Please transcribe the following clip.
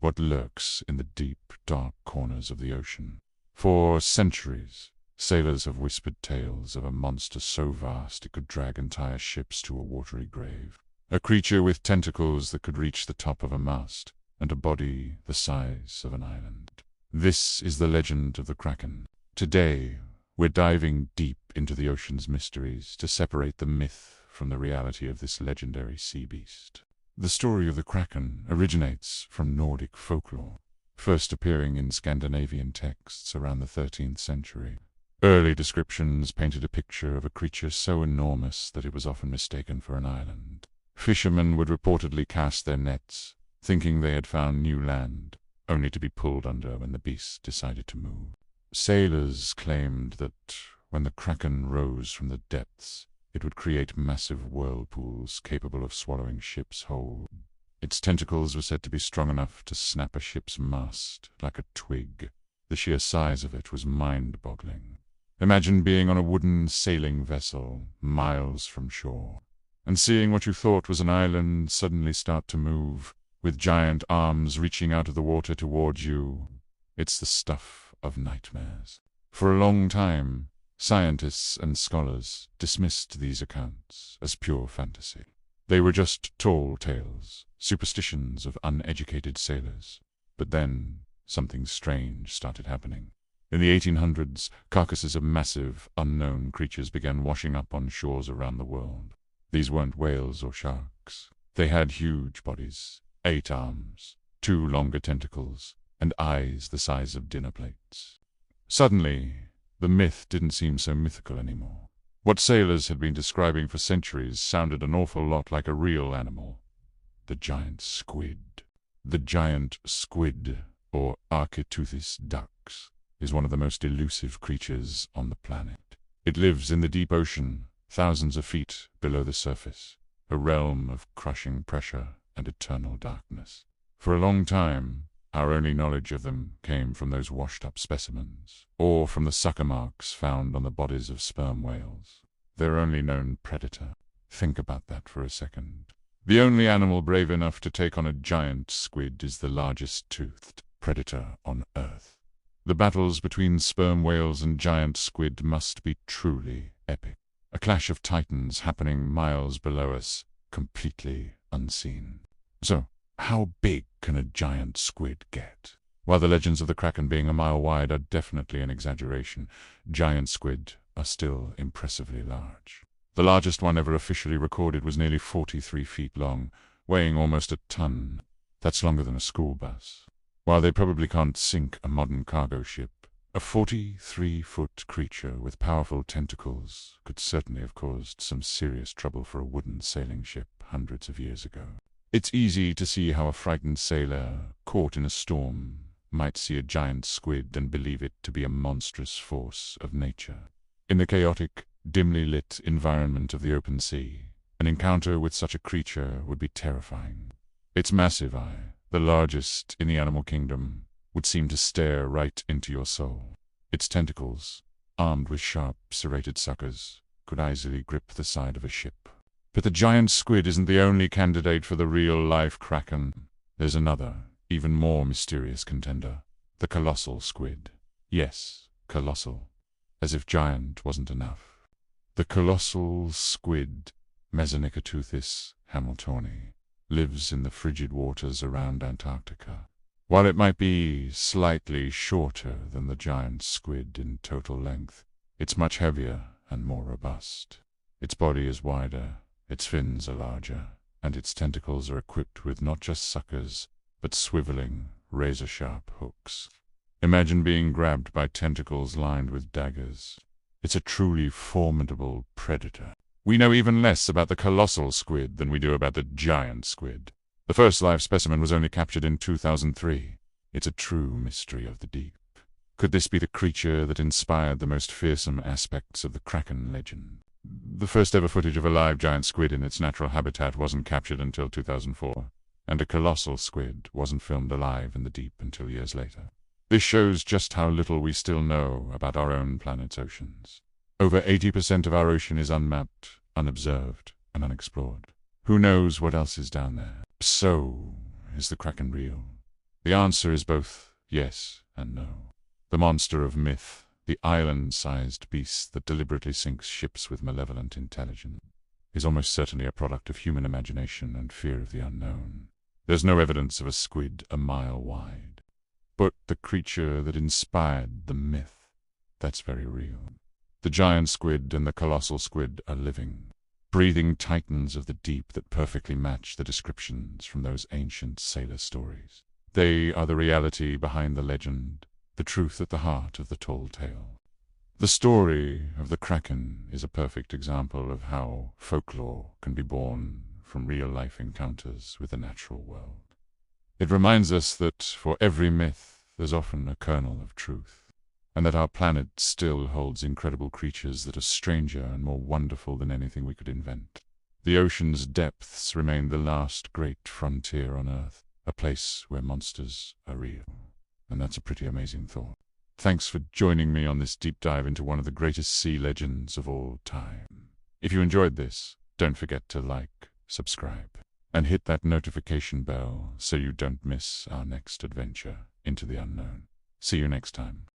what lurks in the deep, dark corners of the ocean. For centuries, sailors have whispered tales of a monster so vast it could drag entire ships to a watery grave. A creature with tentacles that could reach the top of a mast, and a body the size of an island. This is the legend of the Kraken. Today, we're diving deep into the ocean's mysteries to separate the myth from the reality of this legendary sea beast. The story of the Kraken originates from Nordic folklore, first appearing in Scandinavian texts around the 13th century. Early descriptions painted a picture of a creature so enormous that it was often mistaken for an island. Fishermen would reportedly cast their nets, thinking they had found new land, only to be pulled under when the beast decided to move. Sailors claimed that when the Kraken rose from the depths, it would create massive whirlpools capable of swallowing ships whole. Its tentacles were said to be strong enough to snap a ship's mast like a twig. The sheer size of it was mind-boggling. Imagine being on a wooden sailing vessel, miles from shore, and seeing what you thought was an island suddenly start to move, with giant arms reaching out of the water towards you. It's the stuff of nightmares. For a long time, scientists and scholars dismissed these accounts as pure fantasy. They were just tall tales, superstitions of uneducated sailors. But then, something strange started happening. In the 1800s, carcasses of massive, unknown creatures began washing up on shores around the world. These weren't whales or sharks. They had huge bodies, 8 arms, 2 longer tentacles, and eyes the size of dinner plates. Suddenly, the myth didn't seem so mythical anymore. What sailors had been describing for centuries sounded an awful lot like a real animal. The giant squid. The giant squid, or Architeuthis dux, is one of the most elusive creatures on the planet. It lives in the deep ocean, thousands of feet below the surface, a realm of crushing pressure and eternal darkness. For a long time, our only knowledge of them came from those washed-up specimens, or from the sucker marks found on the bodies of sperm whales. Their only known predator. Think about that for a second. The only animal brave enough to take on a giant squid is the largest toothed predator on Earth. The battles between sperm whales and giant squid must be truly epic. A clash of titans happening miles below us, completely unseen. So, how big can a giant squid get? While the legends of the Kraken being a mile wide are definitely an exaggeration, giant squid are still impressively large. The largest one ever officially recorded was nearly 43 feet long, weighing almost a ton. That's longer than a school bus. While they probably can't sink a modern cargo ship, a 43-foot creature with powerful tentacles could certainly have caused some serious trouble for a wooden sailing ship hundreds of years ago. It's easy to see how a frightened sailor, caught in a storm, might see a giant squid and believe it to be a monstrous force of nature. In the chaotic, dimly lit environment of the open sea, an encounter with such a creature would be terrifying. Its massive eye, the largest in the animal kingdom, would seem to stare right into your soul. Its tentacles, armed with sharp, serrated suckers, could easily grip the side of a ship. But the giant squid isn't the only candidate for the real-life Kraken. There's another, even more mysterious contender. The colossal squid. Yes, colossal. As if giant wasn't enough. The colossal squid, Mesonicoteuthis hamiltoni, lives in the frigid waters around Antarctica. While it might be slightly shorter than the giant squid in total length, it's much heavier and more robust. Its body is wider, its fins are larger, and its tentacles are equipped with not just suckers, but swiveling, razor-sharp hooks. Imagine being grabbed by tentacles lined with daggers. It's a truly formidable predator. We know even less about the colossal squid than we do about the giant squid. The first live specimen was only captured in 2003. It's a true mystery of the deep. Could this be the creature that inspired the most fearsome aspects of the Kraken legend? The first ever footage of a live giant squid in its natural habitat wasn't captured until 2004, and a colossal squid wasn't filmed alive in the deep until years later. This shows just how little we still know about our own planet's oceans. Over 80% of our ocean is unmapped, unobserved, and unexplored. Who knows what else is down there? So, is the Kraken real? The answer is both yes and no. The monster of myth, the island-sized beast that deliberately sinks ships with malevolent intelligence, is almost certainly a product of human imagination and fear of the unknown. There's no evidence of a squid a mile wide. But the creature that inspired the myth, that's very real. The giant squid and the colossal squid are living, breathing titans of the deep that perfectly match the descriptions from those ancient sailor stories. They are the reality behind the legend, the truth at the heart of the tall tale. The story of the Kraken is a perfect example of how folklore can be born from real-life encounters with the natural world. It reminds us that for every myth, there's often a kernel of truth, and that our planet still holds incredible creatures that are stranger and more wonderful than anything we could invent. The ocean's depths remain the last great frontier on Earth, a place where monsters are real. And that's a pretty amazing thought. Thanks for joining me on this deep dive into one of the greatest sea legends of all time. If you enjoyed this, don't forget to like, subscribe, and hit that notification bell so you don't miss our next adventure into the unknown. See you next time.